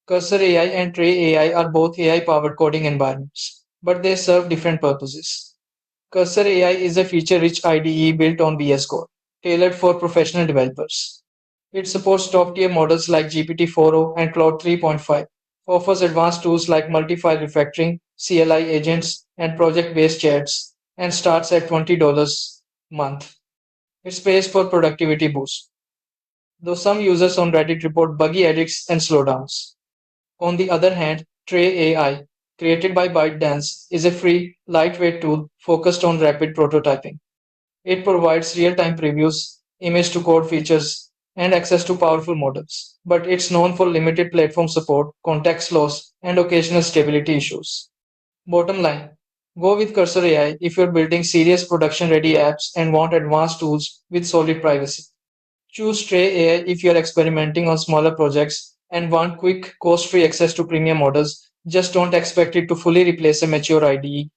Cursor AI and Trae AI are both AI-powered coding environments, but they serve different purposes. Cursor AI is a feature-rich IDE built on VS Code, tailored for professional developers. It supports top-tier models like GPT-4o and Claude 3.5, offers advanced tools like multi-file refactoring, CLI agents, and project-based chats, and starts at $20 a month. It's pays for productivity boost, though some users on Reddit report buggy edits and slowdowns. On the other hand, Trae AI, created by ByteDance, is a free, lightweight tool focused on rapid prototyping. It provides real-time previews, image-to-code features, and access to powerful models, but it's known for limited platform support, context loss, and occasional stability issues. Bottom line, go with Cursor AI if you're building serious production-ready apps and want advanced tools with solid privacy. Choose Stray AI if you're experimenting on smaller projects and want quick, cost-free access to premium models. Just don't expect it to fully replace a mature IDE.